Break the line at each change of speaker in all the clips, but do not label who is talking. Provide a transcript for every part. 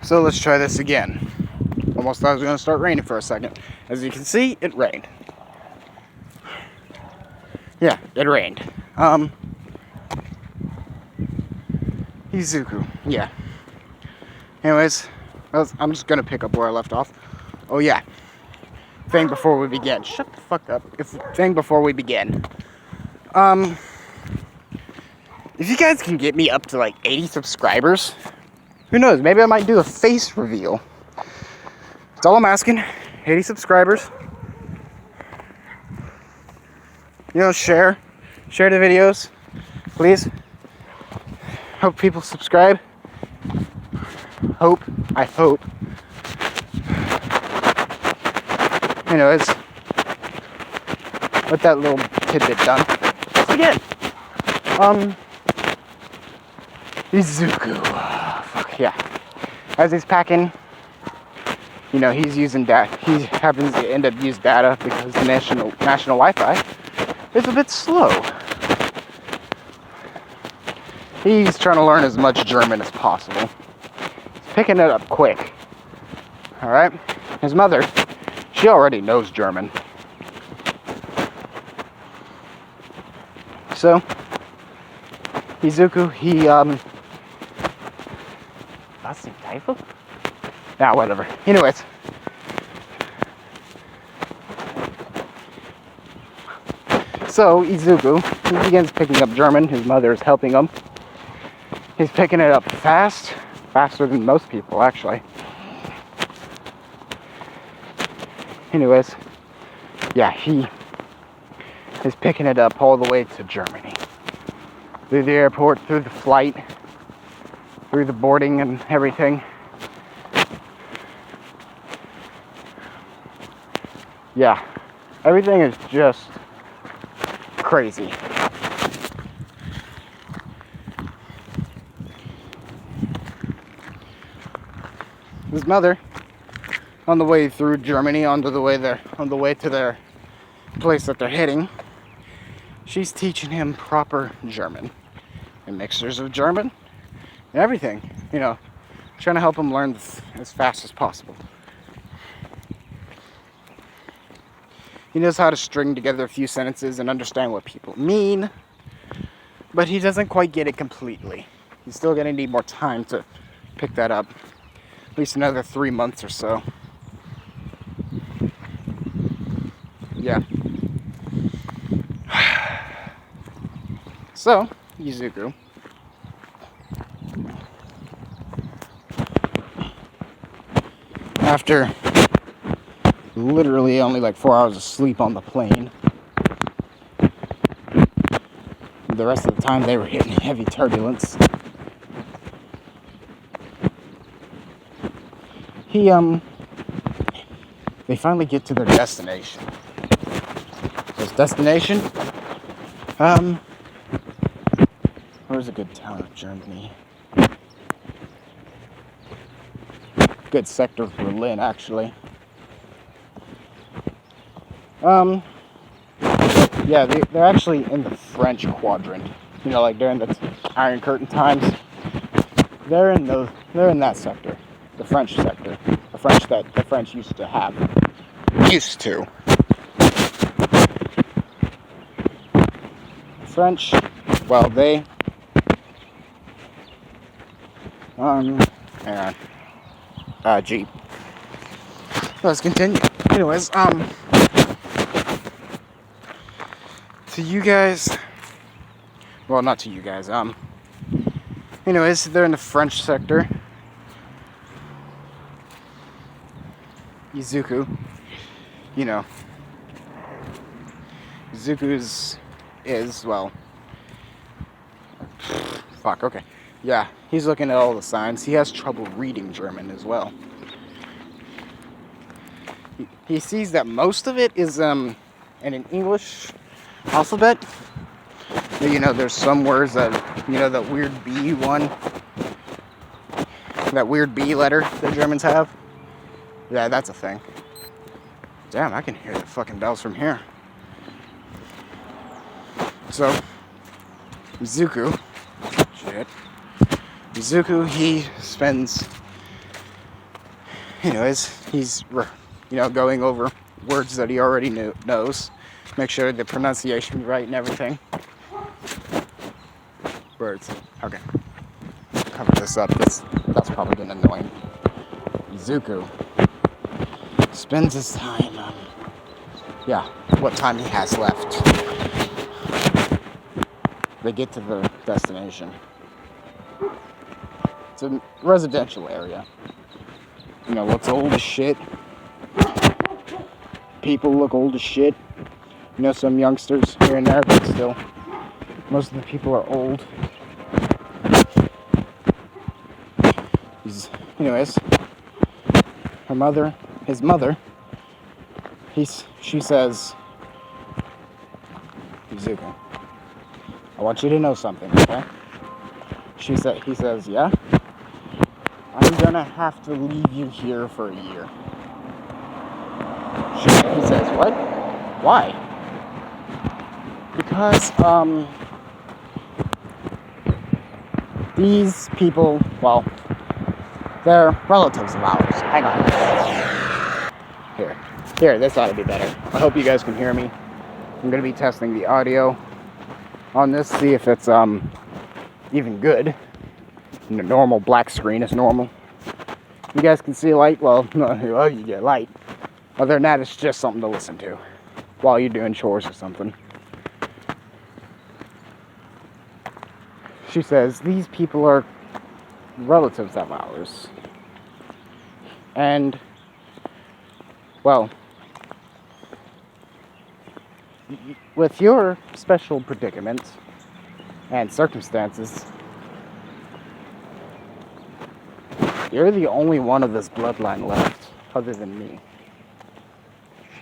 So let's try this again. Almost thought it was going to start raining for a second. As you can see, it rained. Yeah, it rained. Izuku. Yeah. Anyways, I'm just going to pick up where I left off. Oh yeah. Thing before we begin. Shut the fuck up. Thing before we begin. If you guys can get me up to like 80 subscribers, who knows? Maybe I might do a face reveal. That's all I'm asking. 80 subscribers. You know, share the videos, please. Hope people subscribe. I hope. Anyways, with that little tidbit done, let's begin. Izuku. Fuck yeah. As he's packing, you know, he's using data. He happens to end up using data because the national Wi-Fi is a bit slow. He's trying to learn as much German as possible. He's picking it up quick. Alright? His mother, she already knows German. So, Izuku, that's the typo? Nah, whatever. Anyways. So, Izuku, he begins picking up German. His mother is helping him. He's picking it up faster than most people, actually. Anyways, yeah, he is picking it up all the way to Germany. Through the airport, through the flight, through the boarding and everything. Yeah, everything is just crazy. His mother, on the way through Germany, on the way to their place that they're hitting, she's teaching him proper German and mixtures of German and everything. You know, trying to help him learn as fast as possible. He knows how to string together a few sentences and understand what people mean, but he doesn't quite get it completely. He's still going to need more time to pick that up. At least another 3 months or so. Yeah. So, Izuku. After literally only like 4 hours of sleep on the plane, the rest of the time they were hitting heavy turbulence. They finally get to their destination. So his destination, where's a good town of Germany? Good sector of Berlin, actually. Yeah, they're actually in the French quadrant. You know, like during the Iron Curtain times. They're in that sector. The French sector. The French used to have. Used to. The French, well, they... hang on. Gee. Let's continue. Anyways, to you guys... Well, not to you guys, anyways, they're in the French sector. Izuku, you know, Izuku is well, fuck, okay, yeah, he's looking at all the signs. He has trouble reading German as well. He sees that most of it is in an English alphabet. You know, there's some words that, you know, that weird B one, that weird B letter that Germans have. Yeah, that's a thing. Damn, I can hear the fucking bells from here. So, Izuku, he spends Anyways, he's, going over words that he already knows. Make sure the pronunciation is right and everything. Birds. Okay. Cover this up. That's probably gonna annoy him. Izuku spends his time on, what time he has left. They get to the destination. It's a residential area. Looks old as shit. People look old as shit. Some youngsters here and there, but still, most of the people are old. Anyways, his mother, she says, Izuku, I want you to know something, okay? He says, yeah? I'm gonna have to leave you here for a year. He says, what? Why? Because, these people, well, they're relatives of ours. Hang on. Here, this ought to be better. I hope you guys can hear me. I'm gonna be testing the audio on this, see if it's, even good. The normal black screen is normal. You guys can see light, well, you get light. Other than that, it's just something to listen to while you're doing chores or something. She says, these people are relatives of ours. And, well, with your special predicament and circumstances, you're the only one of this bloodline left, other than me.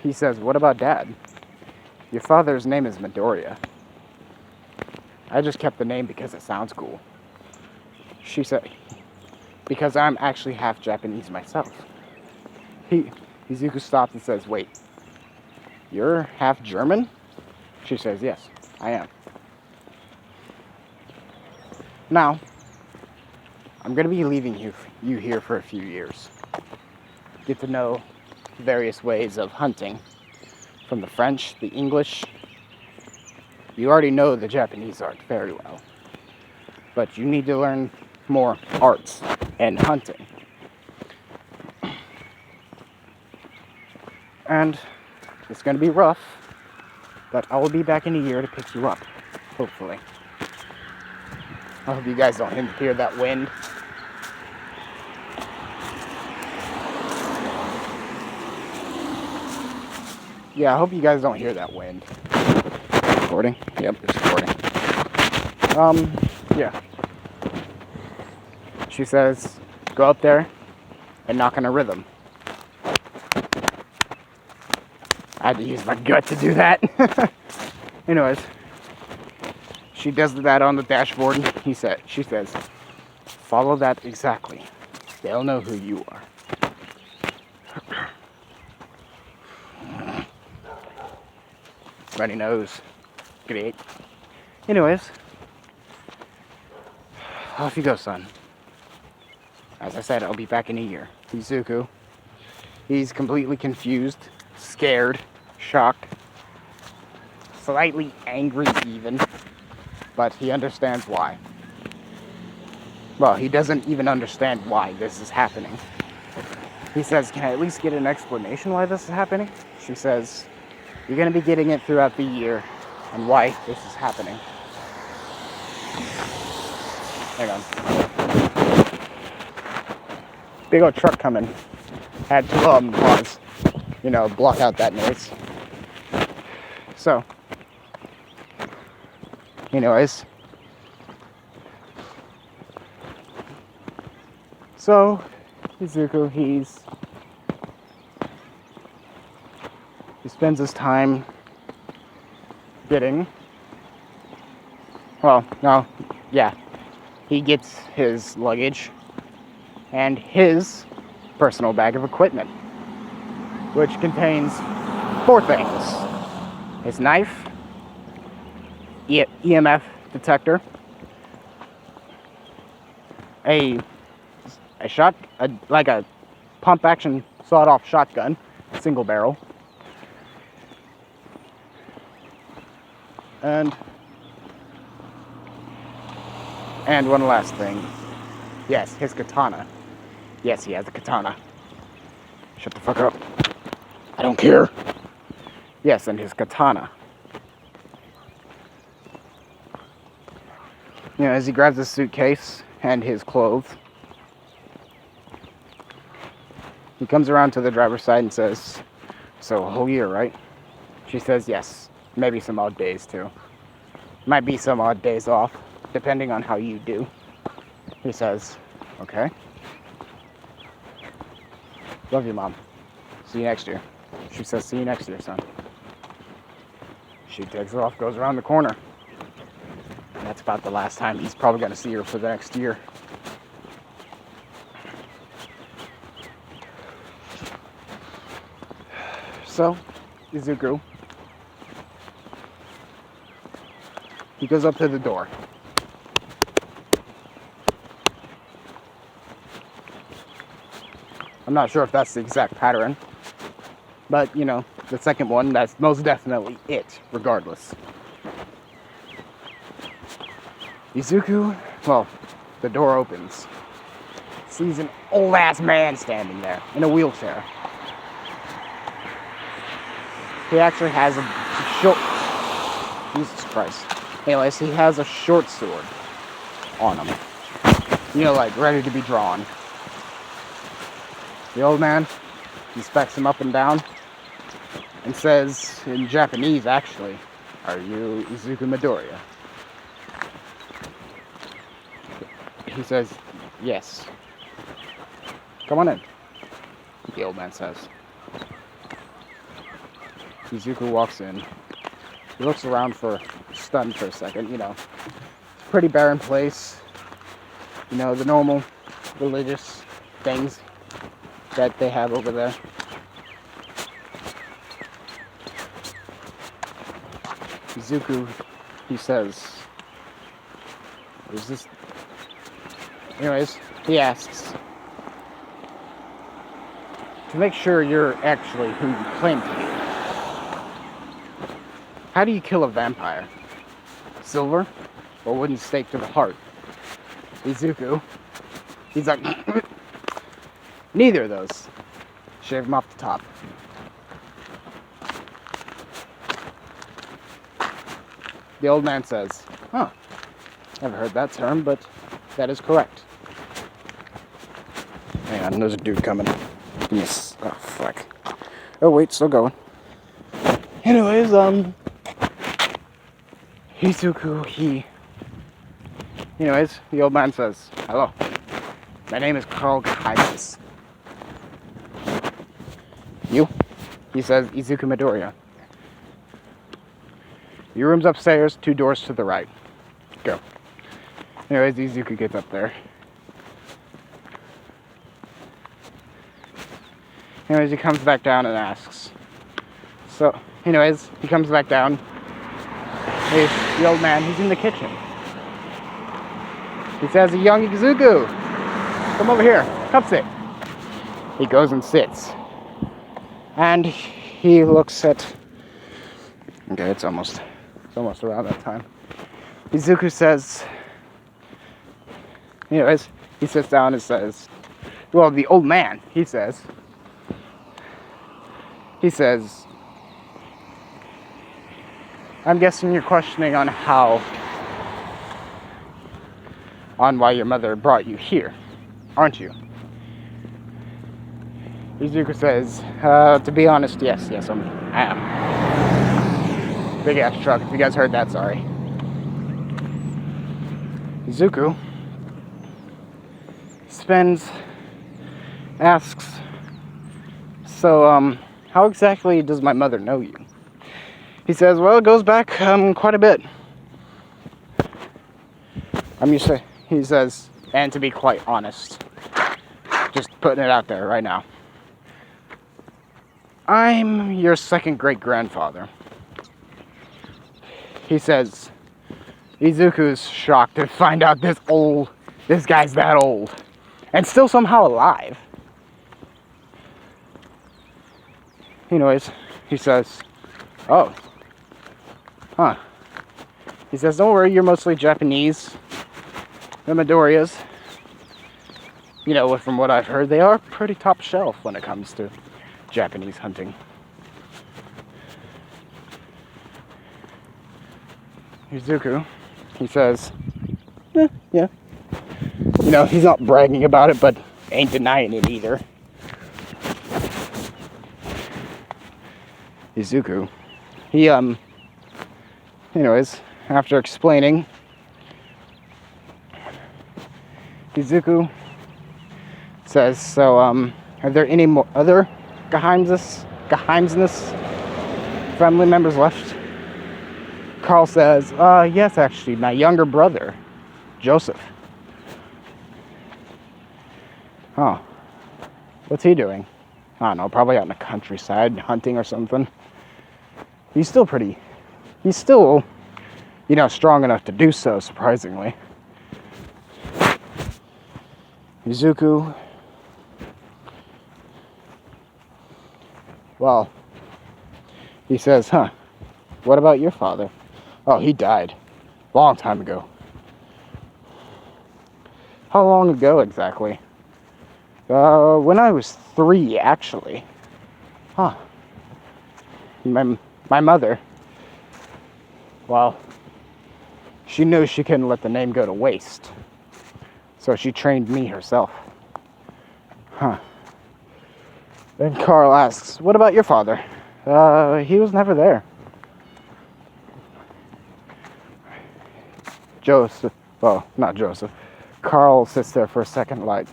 He says, what about Dad? Your father's name is Midoriya. I just kept the name because it sounds cool. She said, because I'm actually half Japanese myself. Izuku stops and says, wait, you're half German? She says, yes, I am. Now, I'm going to be leaving you here for a few years. Get to know various ways of hunting, from the French, the English. You already know the Japanese art very well, but you need to learn more arts and hunting. And it's going to be rough, but I will be back in a year to pick you up, hopefully. I hope you guys don't hear that wind. Yeah, I hope you guys don't hear that wind. Recording? Yep, it's recording. Yeah. She says, go up there and knock on a rhythm. I had to use my gut to do that. Anyways, she does that on the dashboard. She says, follow that exactly. They'll know who you are. Runny nose. Great. Anyways, off you go, son. As I said, I'll be back in a year. Izuku, he's completely confused, scared, shocked, slightly angry even, but he understands why. Well, he doesn't even understand why this is happening. He says, can I at least get an explanation why this is happening? She says, you're going to be getting it throughout the year and why this is happening. Hang on. Big old truck coming. Had to pause, block out that noise. So, anyways. So, Izuku, he spends his time he gets his luggage and his personal bag of equipment, which contains 4 things: his knife, EMF detector, a pump action sawed-off shotgun, single barrel. And one last thing. Yes, his katana. Yes, he has a katana. Shut the fuck up. I don't care. Yes, and his katana. You know, as he grabs his suitcase and his clothes, he comes around to the driver's side and says, "So, a whole year, right?" She says, "Yes. Maybe some odd days, too. Might be some odd days off, depending on how you do." He says, "Okay. Love you, Mom. See you next year." She says, "See you next year, son." She takes off, goes around the corner. And that's about the last time he's probably going to see her for the next year. So, Izuku, he goes up to the door. I'm not sure if that's the exact pattern, but, you know, the second one, that's most definitely it, regardless. Izuku, well, the door opens. Sees an old-ass man standing there, in a wheelchair. He actually has a short... Jesus Christ. Anyways, he has a short sword on him. You know, like, ready to be drawn. The old man inspects him up and down and says, in Japanese actually, "Are you Izuku Midoriya?" He says, "Yes." "Come on in," the old man says. Izuku walks in. He looks around stunned for a second, you know. It's a pretty barren place. You know, the normal religious things that they have over there. Izuku, he says, "Is this..." Anyways, he asks, "To make sure you're actually who you claim to be, how do you kill a vampire? Silver or wooden stake to the heart?" Izuku, he's like, "Neither of those. Shave him off the top." The old man says, "Huh, never heard that term, but that is correct." Hang on, there's a dude coming. Yes. Oh, fuck. Oh, wait, still going. Anyways, Izuku, anyways, the old man says, "Hello, my name is Carl Kaitis." "You?" He says, "Izuku Midoriya." "Your room's upstairs, 2 doors to the right. Go." Anyways, Izuku gets up there. Anyways, he comes back down and asks. So, anyways, he comes back down. Hey, the old man, he's in the kitchen. He says, "Young Izuku, come over here. Come sit." He goes and sits. And he looks at... Okay, it's almost around that time. Izuku says... Anyways, he sits down and says... Well, the old man, he says... "I'm guessing you're questioning on why your mother brought you here, aren't you?" Izuku says, "To be honest, yes, I am." Big ass truck, if you guys heard that, sorry. Izuku asks, "So, how exactly does my mother know you?" He says, "Well, it goes back quite a bit." He says, "And to be quite honest, just putting it out there right now, I'm your second great-grandfather." He says, Izuku's shocked to find out this guy's that old, and still somehow alive. anyways, he says, oh, huh. He says, don't worry, you're mostly Japanese. The Midoriyas, you know, from what I've heard, they are pretty top shelf when it comes to Japanese hunting. Izuku, he says, yeah. You know, he's not bragging about it, but ain't denying it either. Izuku, he, anyways, after explaining, Izuku says, so, are there any more other Geheimnis family members left? Carl says, yes, actually, my younger brother, Joseph. Oh, what's he doing? I don't know, probably out in the countryside, hunting or something. He's still, you know, strong enough to do so, surprisingly. Izuku, well, he says, what about your father? Oh, he died. Long time ago. How long ago exactly? When I was 3, actually. Huh. My mother, well, she knew she couldn't let the name go to waste. So she trained me herself. Huh. Then Carl asks, what about your father? He was never there. Joseph, well, not Joseph. Carl sits there for a second like,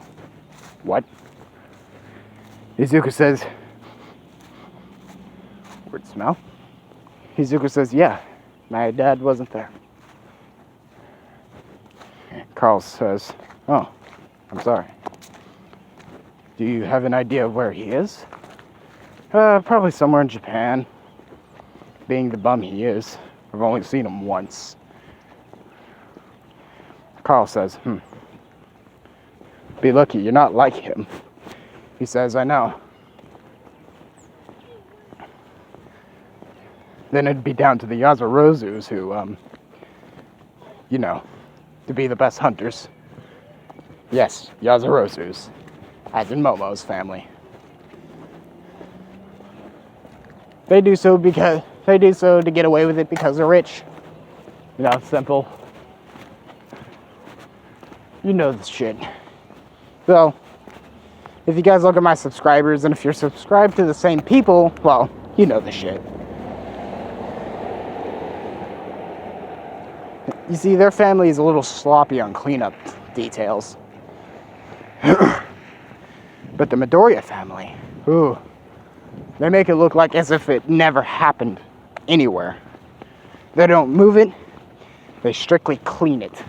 what? Izuku says, weird smell. Izuku says, yeah, my dad wasn't there. Carl says, oh, I'm sorry. Do you have an idea of where he is? Probably somewhere in Japan. Being the bum he is, I've only seen him once. Carl says, be lucky, you're not like him. He says, I know. Then it'd be down to the Yazurozus who, you know, to be the best hunters. Yes, Yazurozus, as in Momo's family. They do so to get away with it because they're rich. You know, it's simple. You know this shit. So, if you guys look at my subscribers, and if you're subscribed to the same people, well, you know the shit. You see, their family is a little sloppy on cleanup details. But the Midoriya family, ooh, they make it look like as if it never happened anywhere. They don't move it, they strictly clean it.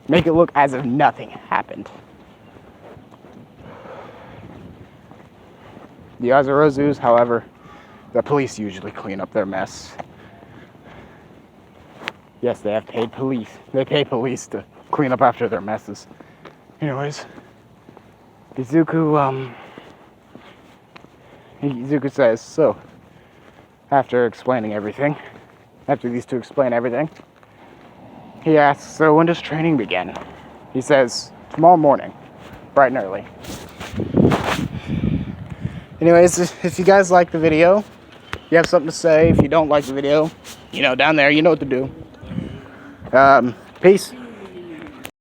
Make it look as if nothing happened. The Yazurozus, however, the police usually clean up their mess. Yes, they have paid police. They pay police to clean up after their messes. Anyways, Izuku says, so, after explaining everything, after these two explain everything, he asks, so when does training begin? He says, tomorrow morning, bright and early. Anyways, if you guys like the video, you have something to say. If you don't like the video, you know, down there, you know what to do. Peace.